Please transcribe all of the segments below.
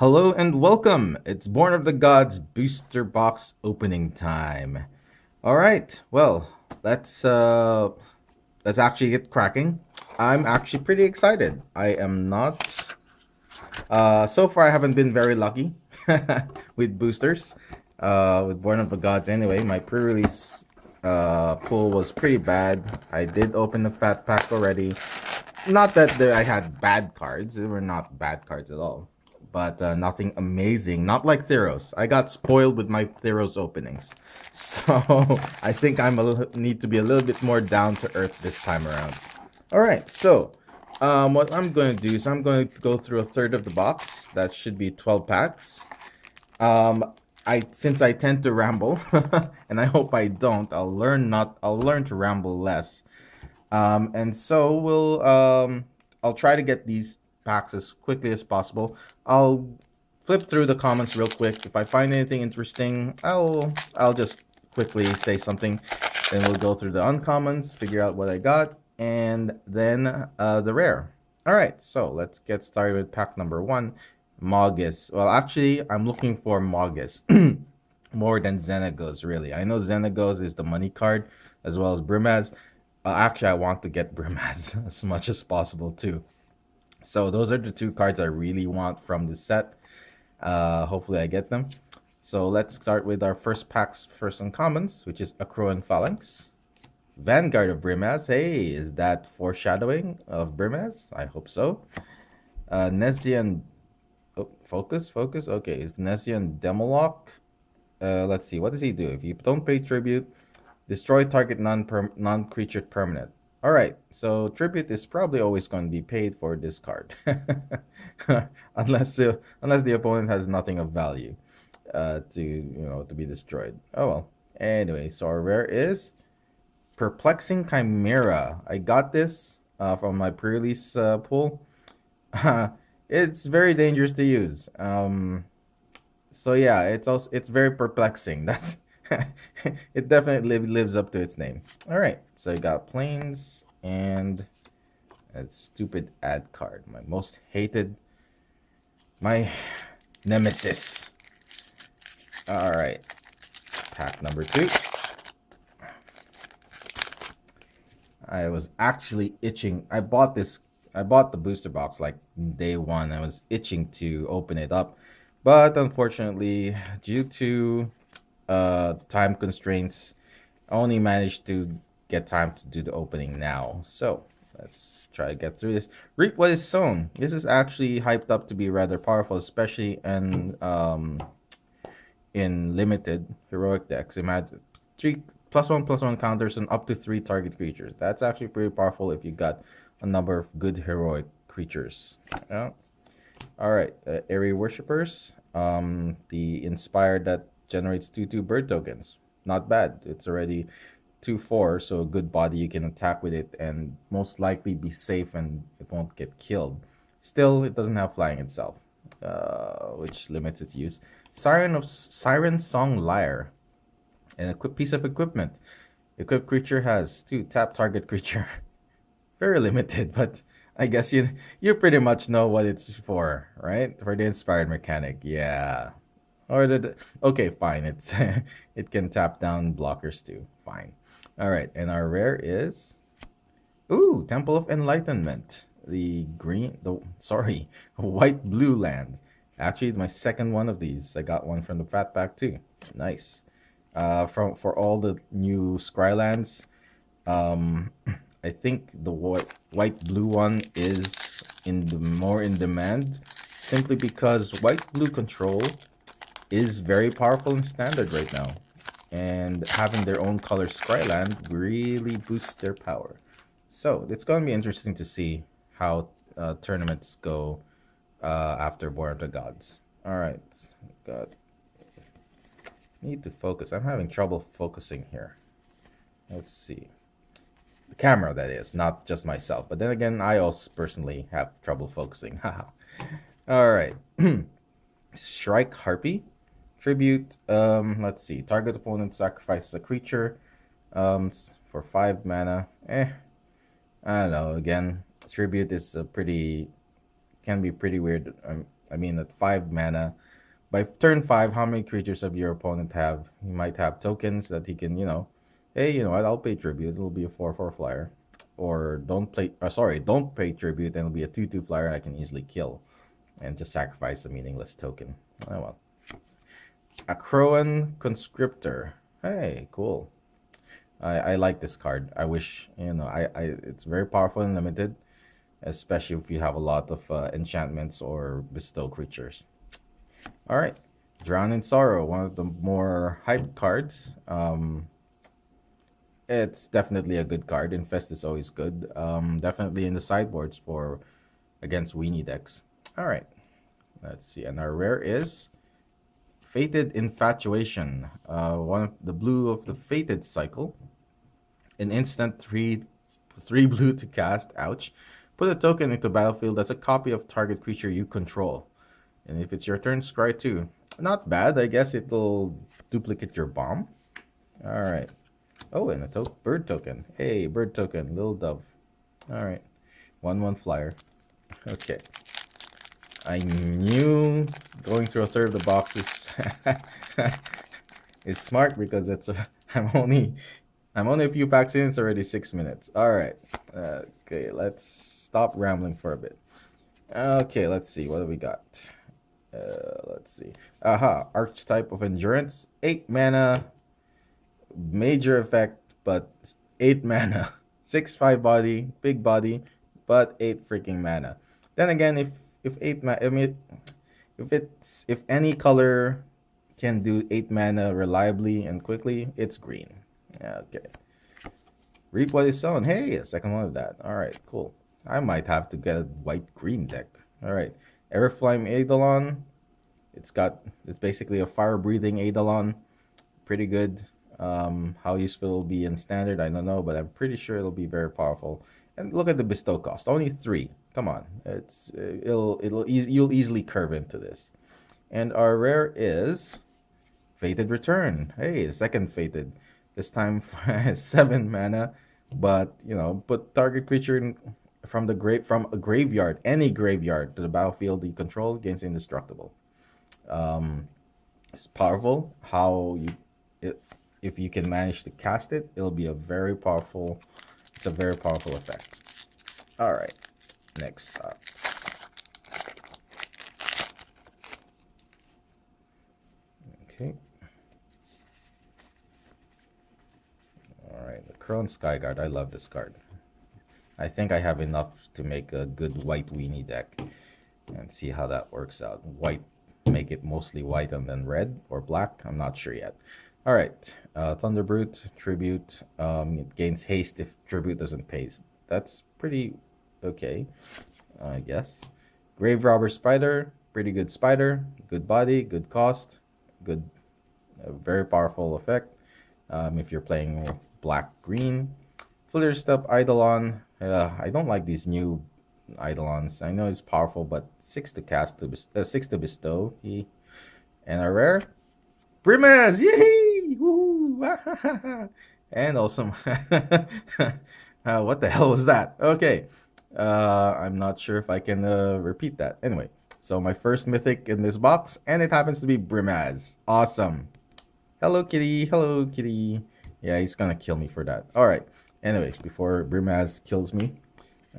Hello and welcome. It's Born of the Gods booster box opening time. All right. Well, let's uh let's actually get cracking. I'm actually pretty excited. I am not so far I haven't been very lucky with boosters. With Born of the Gods anyway. My pre-release pool was pretty bad. I did open the fat pack already. Not that I had bad cards. They were not bad cards at all. But nothing amazing. Not like Theros. I got spoiled with my Theros openings. So I think need to be a little bit more down to earth this time around. All right. So what I'm going to do is I'm going to go through a third of the box. That should be 12 packs. Um, since I tend to ramble, and I hope I don't, I'll learn to ramble less. And so I'll try to get these packs as quickly as possible. I'll flip through the comments real quick. If I find anything interesting, I'll just quickly say something. Then we'll go through the uncommons, figure out what I got, and then the rare. All right, so let's get started with pack number one, Mogis. Well, actually, I'm looking for Mogis more than Xenagos, really. I know Xenagos is the money card as well as Brimaz. Actually, I want to get Brimaz as much as possible too. So those are the two cards I really want from this set. Hopefully I get them. So let's start with our first pack's first uncommons, which is Akroan Phalanx. Vanguard of Brimaz. Hey, is that foreshadowing of Brimaz? I hope so. Nesian. Oh, focus. Okay, Nesian Demolock. Let's see. What does he do? If you don't pay tribute, destroy target non-creature permanent. All right, so tribute is probably always going to be paid for this card, unless the opponent has nothing of value to be destroyed. Oh well. Anyway, so our rare is Perplexing Chimera. I got this from my pre-release pool. It's very dangerous to use. So yeah, it's very perplexing. That's it definitely lives up to its name. All right, so I got planes and that stupid ad card, my most hated, my nemesis. All right, pack number two. I was actually itching. I bought the booster box like day one. I was itching to open it up, but unfortunately, due to time constraints, I only managed to get time to do the opening now. So let's try to get through this. Reap what is sown. This is actually hyped up to be rather powerful, especially in limited heroic decks. Imagine 3+1/+1 counters on up to 3 target creatures. That's actually pretty powerful if you got a number of good heroic creatures. Yeah. All right, Airy Worshippers. The Inspired that generates 2/2 bird tokens. Not bad. It's already 2/4, so a good body. You can attack with it and most likely be safe and it won't get killed. Still, it doesn't have flying itself, which limits its use. Siren Song Lyre. And a piece of equipment. Equipped creature has 2 tap target creature. Very limited, but I guess you pretty much know what it's for, right? For the inspired mechanic, yeah. Or okay, fine. It's it can tap down blockers too. Fine. All right, and our rare is Temple of Enlightenment. White blue land. Actually, my second one of these. I got one from the Fat Pack too. Nice. For all the new Scrylands, I think the white blue one is more in demand, simply because white blue control is very powerful in standard right now, and having their own color Scryland really boosts their power. So it's going to be interesting to see how tournaments go after Born of the Gods. All right, got need to focus. I'm having trouble focusing here. Let's see. The camera, that is, not just myself. But then again, I also personally have trouble focusing. All right. Strike Harpy. Tribute. Let's see. Target opponent sacrifices a creature for 5 mana. I don't know. Again, tribute is can be pretty weird. I mean, at 5 mana, by turn 5, how many creatures of your opponent have? He might have tokens that he can, hey, you know what? I'll pay tribute. It'll be a 4/4 flyer. Or don't pay tribute, and it'll be a 2/2 flyer I can easily kill. And just sacrifice a meaningless token. Oh well. Acroan Conscriptor. Hey, cool. I like this card. I wish, it's very powerful and limited, especially if you have a lot of enchantments or bestow creatures. All right. Drown in Sorrow, one of the more hyped cards. It's definitely a good card. Infest is always good. Definitely in the sideboards for against weenie decks. All right. Let's see. And our rare is Fated Infatuation. One of the blue of the Fated cycle. An instant 3 blue to cast. Ouch. Put a token into battlefield that's a copy of target creature you control. And if it's your turn, scry 2. Not bad. I guess it'll duplicate your bomb. All right. Oh, and a bird token. Hey, bird token. Little dove. All right. 1/1 flyer. Okay. I knew going through a third of the box is smart because I'm only a few packs in. It's already 6 minutes. All right. Okay, let's stop rambling for a bit. Okay, let's see. What do we got? Let's see. Aha, Archetype of Endurance. 8 mana. Major effect, but 8 mana. 6/5 body, big body, but 8 freaking mana. Then again, if 8 mana, I mean, if any color can do 8 mana reliably and quickly, it's green. Okay. Reap what is sown. Hey, a second one of that. All right, cool. I might have to get a white-green deck. All right. Everflame Eidolon. It's basically a fire-breathing Eidolon. Pretty good. How useful it'll be in standard, I don't know, but I'm pretty sure it'll be very powerful. And look at the bestow cost. Only 3. Come on. You'll easily curve into this. And our rare is Fated Return. Hey, the second Fated. This time 7 mana, but put target creature from a graveyard, any graveyard, to the battlefield you control, against indestructible. It's powerful. If you can manage to cast it, it'll be a very powerful effect. All right, next up. Okay. All right, the Crone Skyguard. I love this card. I think I have enough to make a good white weenie deck, and see how that works out. White, make it mostly white and then red or black. I'm not sure yet. All right, Thunderbrute, Tribute. It gains haste if Tribute doesn't pay. That's pretty okay, I guess. Grave Robber Spider, pretty good spider. Good body, good cost, good, very powerful effect. If you're playing black-green. Flitterstep Eidolon. I don't like these new Eidolons. I know it's powerful, but 6 to cast, 6 to bestow. And a rare, Brimaz! Yay! Woo! And also, what the hell was that? Okay, I'm not sure if I can repeat that. Anyway, so my first mythic in this box, and it happens to be Brimaz. Awesome. Hello, kitty. Hello, kitty. Yeah, he's gonna kill me for that. All right. Anyway, before Brimaz kills me,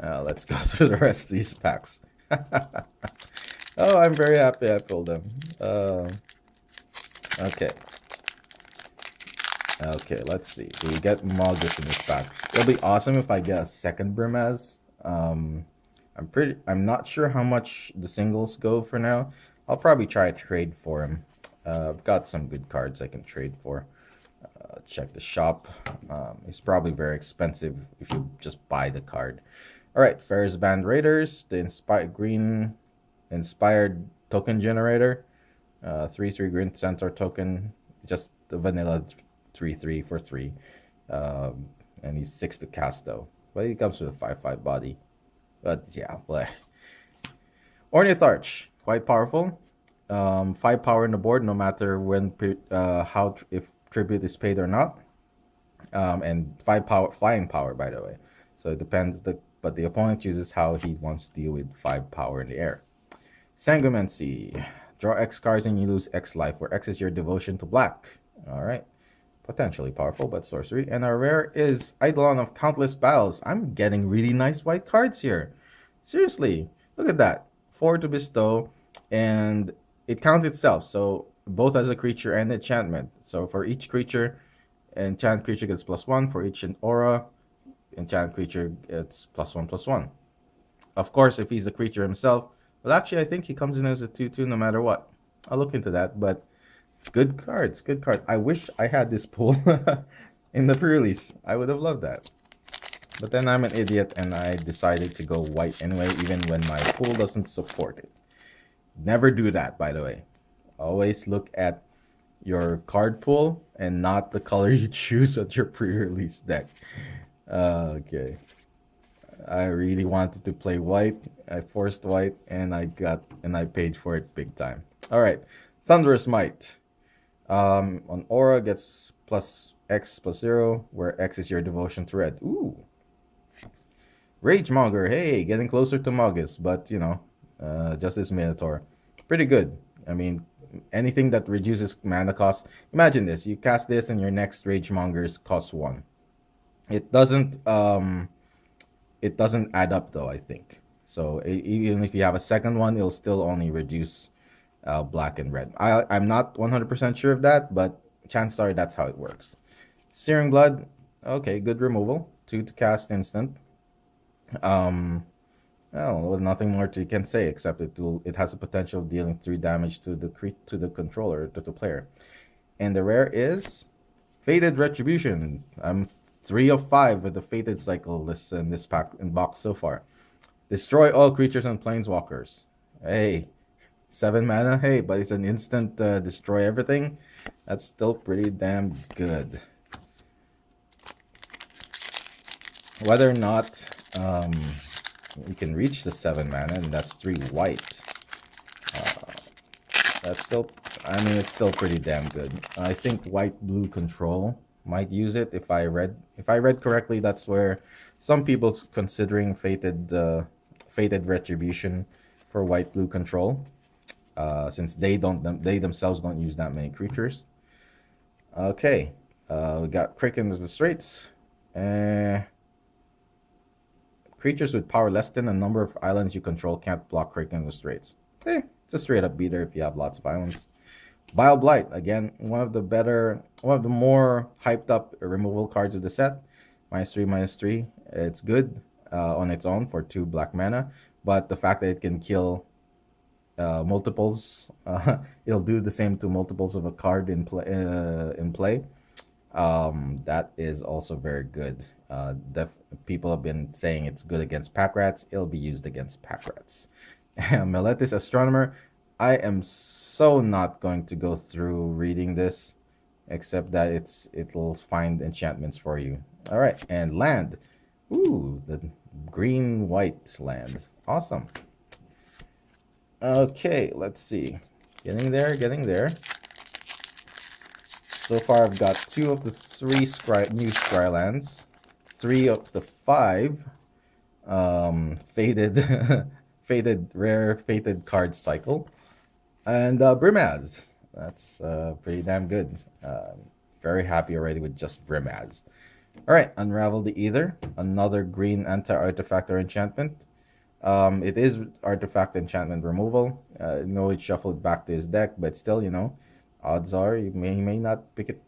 let's go through the rest of these packs. Oh, I'm very happy I pulled them. Okay. Okay, let's see. Do we get Magus in this pack? It'll be awesome if I get a second Brimaz. I'm not sure how much the singles go for now. I'll probably try to trade for him. I've got some good cards I can trade for. Check the shop. It's probably very expensive if you just buy the card. All right, Ferris Band Raiders, the green inspired token generator. 3/3 green centaur token, just the vanilla 3/3 for 3. And he's 6 to cast though. But he comes with a 5/5 body. But yeah, bleh. Ornitharch, quite powerful. 5 power in the board, no matter if tribute is paid or not. And 5 power, flying power, by the way. So it depends. But the opponent chooses how he wants to deal with 5 power in the air. Sanguimancy. Draw X cards and you lose X life, where X is your devotion to black. Alright. Potentially powerful, but sorcery. And our rare is Eidolon of Countless Battles. I'm getting really nice white cards here. Seriously. Look at that. 4 to bestow. And it counts itself. So both as a creature and enchantment. So for each creature, enchant creature gets +1. For each aura, enchant creature gets +1/+1. Of course, if he's a creature himself, well, actually, I think he comes in as a 2/2 no matter what. I'll look into that, but good cards, good card. I wish I had this pool in the pre-release. I would have loved that. But then I'm an idiot and I decided to go white anyway, even when my pool doesn't support it. Never do that, by the way. Always look at your card pool and not the color you choose at your pre-release deck. Okay. I really wanted to play white. I forced white and I paid for it big time. Alright. Thunderous Might. On aura gets +X/+0, where X is your devotion to red. Ooh. Ragemonger. Hey, getting closer to Magus, but you know, Justice Minotaur. Pretty good. I mean, anything that reduces mana cost. Imagine this. You cast this and your next Ragemongers costs 1. It doesn't add up though, I think. So even if you have a second one, it'll still only reduce black and red. I'm not 100% sure of that, but chances are that's how it works. Searing Blood, okay, good removal. 2 to cast instant. Well, nothing more you can say except it has a potential of dealing 3 damage to the controller, to the player. And the rare is Fated Retribution. I'm 3 of 5 with the Fated cycle in this pack in box so far. Destroy all creatures and planeswalkers. Hey, 7 mana. Hey, but it's an instant destroy everything. That's still pretty damn good. Whether or not we can reach the 7 mana, and that's 3 white. That's still, I mean, it's still pretty damn good. I think white-blue control might use it. If I read correctly, that's where some people's considering Fated Retribution for white-blue control, since they themselves don't use that many creatures. Okay, we got Kraken of the Straits. Creatures with power less than a number of islands you control can't block Kraken of the Straits. It's a straight up beater if you have lots of islands. Vile Blight, again, one of the more hyped up removal cards of the set. -3/-3. It's good on its own for 2 black mana, but the fact that it can kill multiples, it'll do the same to multiples of a card in play. That is also very good. People have been saying it's good against pack rats. It'll be used against pack rats. Meletis Astronomer. I am so not going to go through reading this, except that it'll find enchantments for you. All right, and land. Ooh, the green-white land. Awesome. Okay, let's see. Getting there. So far, I've got 2 of the 3 new Scry lands, 3 of the 5 faded rare fated card cycle, and Brimaz. That's pretty damn good. Very happy already with just Brimaz. All right, Unravel the Ether, another green anti-artifact or enchantment. It is artifact enchantment removal. No, it shuffled back to his deck, but still, you know, odds are he may not pick it,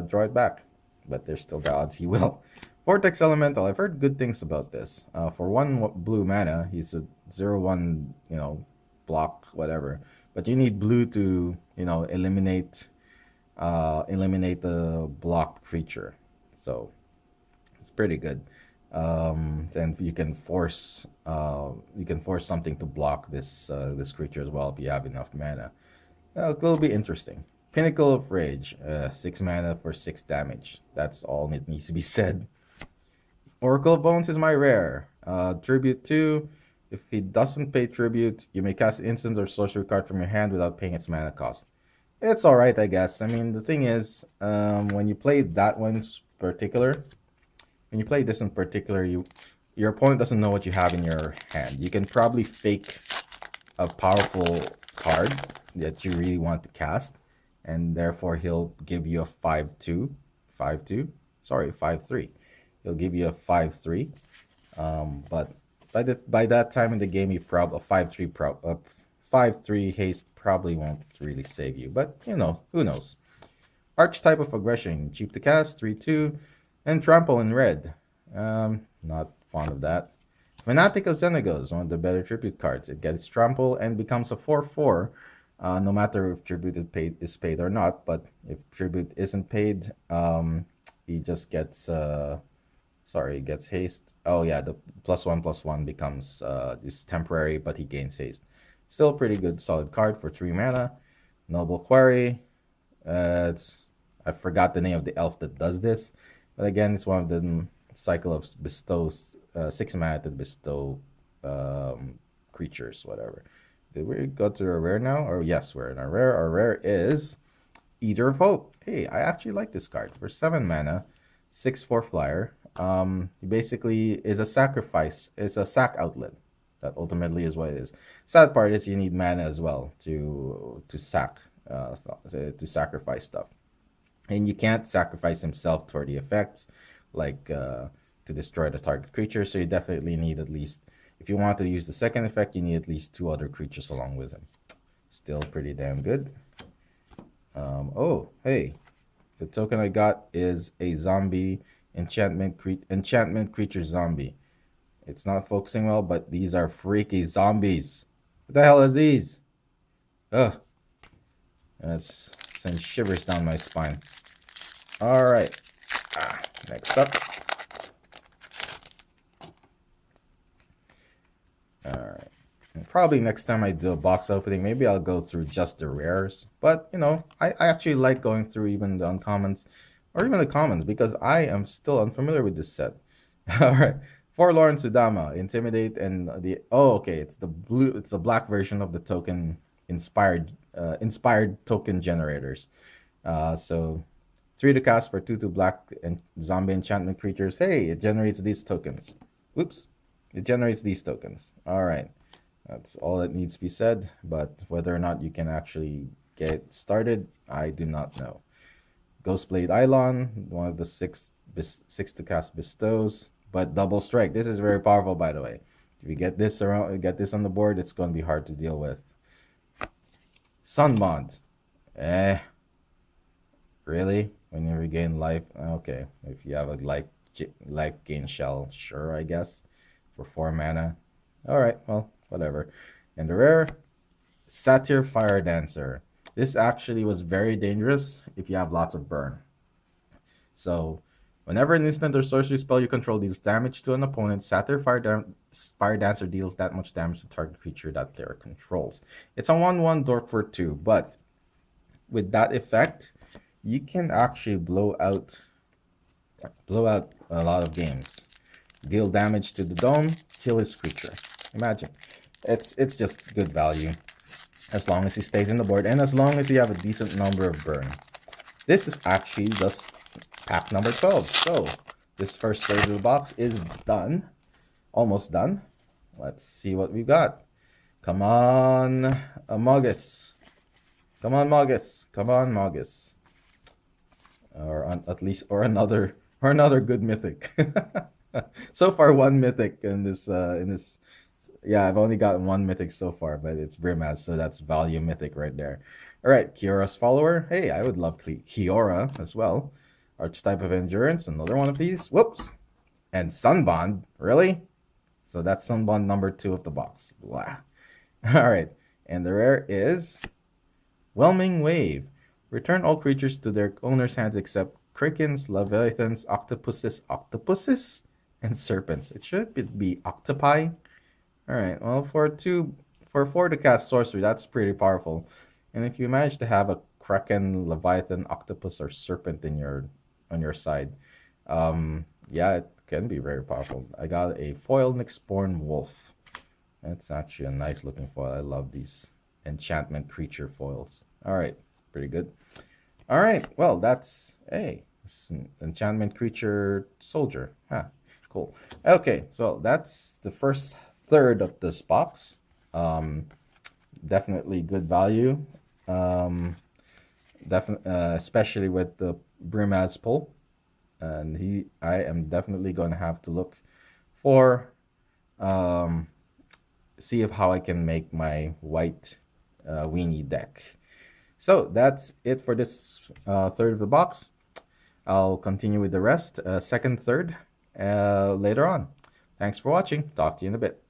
draw it back, but there's still the odds he will. Vortex Elemental. I've heard good things about this. For 1 blue mana, he's a 0/1, you know, block whatever. But you need blue to, you know, eliminate the blocked creature. So it's pretty good. And you can force something to block this creature as well if you have enough mana. It'll be interesting. Pinnacle of Rage, 6 mana for 6 damage. That's all it needs to be said. Oracle of Bones is my rare. Tribute 2. If he doesn't pay tribute, you may cast an instant or sorcery card from your hand without paying its mana cost. It's alright, I guess. I mean, the thing is, when you play that one in particular, when you play this in particular, your opponent doesn't know what you have in your hand. You can probably fake a powerful card that you really want to cast, and therefore he'll give you a 5/2, 5/2. Sorry, 5/3. He'll give you a 5/3. But by that time in the game, you probably a 5/3 5/3 haste probably won't really save you. But you know, who knows? Archetype of aggression, cheap to cast, 3/2, and trample in red. Not fond of that. Fanatic of Xenagos, one of the better tribute cards. It gets trample and becomes a 4/4, no matter if tribute is paid or not. But if tribute isn't paid, he just gets sorry, gets haste. Oh yeah, the +1/+1 becomes is temporary, but he gains haste. Still pretty good, solid card for 3 mana. Noble Quarry. I forgot the name of the elf that does this, but again, it's one of the cycle of bestows 6 mana to bestow creatures, whatever. Did we go to a rare now? Or yes, we're in a rare. Our rare is Eater of Hope. Hey, I actually like this card for 7 mana, 6/4 flyer. He basically is a sacrifice. It's a sack outlet. That ultimately is what it is. Sad part is you need mana as well to sacrifice stuff, and you can't sacrifice himself for the effects, like to destroy the target creature. So you definitely need at least, if you want to use the second effect, you need at least 2 other creatures along with him. Still pretty damn good. Oh, hey, the token I got is a zombie enchantment creature zombie. It's not focusing well, but these are freaky zombies. What the hell are these? Ugh. That's sends shivers down my spine. Alright. Next up. Alright. Probably next time I do a box opening, maybe I'll go through just the rares. But, you know, I actually like going through even the uncommons, or even the commons, because I am still unfamiliar with this set. Alright. Forlorn Sudama, Intimidate, and it's the black version of the token inspired token generators. So 3 to cast for 2/2 black and zombie enchantment creatures. Hey, it generates these tokens. Whoops. It generates these tokens. Alright. That's all that needs to be said, but whether or not you can actually get started, I do not know. Ghostblade Eidolon, one of the 6 to cast bestows, but double strike. This is very powerful, by the way. If you get this on the board, it's going to be hard to deal with. Sunbond. Really? When you regain life? Okay. If you have a life gain shell, sure, I guess. For 4 mana. Alright, well, whatever. And the rare, Satyr Fire Dancer. This actually was very dangerous if you have lots of burn. So, whenever an instant or sorcery spell you control deals damage to an opponent, Satyr Fire Dancer deals that much damage to target creature that player controls. It's a 1/1 dork for 2, but with that effect, you can actually blow out a lot of games. Deal damage to the dome, kill his creature. Imagine. It's just good value. As long as he stays in the board, and as long as you have a decent number of burn. This is actually just pack number 12. So, this first third of the box is done. Almost done. Let's see what we got. Come on, Mogis. Come on, Mogis. Come on, Mogis. Or another good mythic. So far, 1 mythic in this. Yeah, I've only gotten 1 mythic so far, but it's Brimaz, so that's value mythic right there. All right, Kiora's Follower. Hey, I would love Kiora as well. Archetype of Endurance, another one of these. Whoops. And Sunbond, really? So that's Sunbond number 2 of the box. Wow. All right, and the rare is Whelming Wave. Return all creatures to their owner's hands except Krakens, Leviathans, Octopuses, and Serpents. It should be Octopi. Alright, well, for 4 to cast Sorcery, that's pretty powerful. And if you manage to have a Kraken, Leviathan, Octopus, or Serpent on your side, yeah, it can be very powerful. I got a foil Nyxborn Wolf. That's actually a nice looking foil. I love these enchantment creature foils. Alright, pretty good. Alright, well, that's enchantment creature soldier. Huh, cool. Okay, so that's the first third of this box. definitely good value. Um, Definitely, especially with the Brimaz pull, and I am definitely going to have to look for um, see if how I can make my white weenie deck. So that's it for this third of the box. I'll continue with the rest, second, third, later on. Thanks for watching. Talk to you in a bit.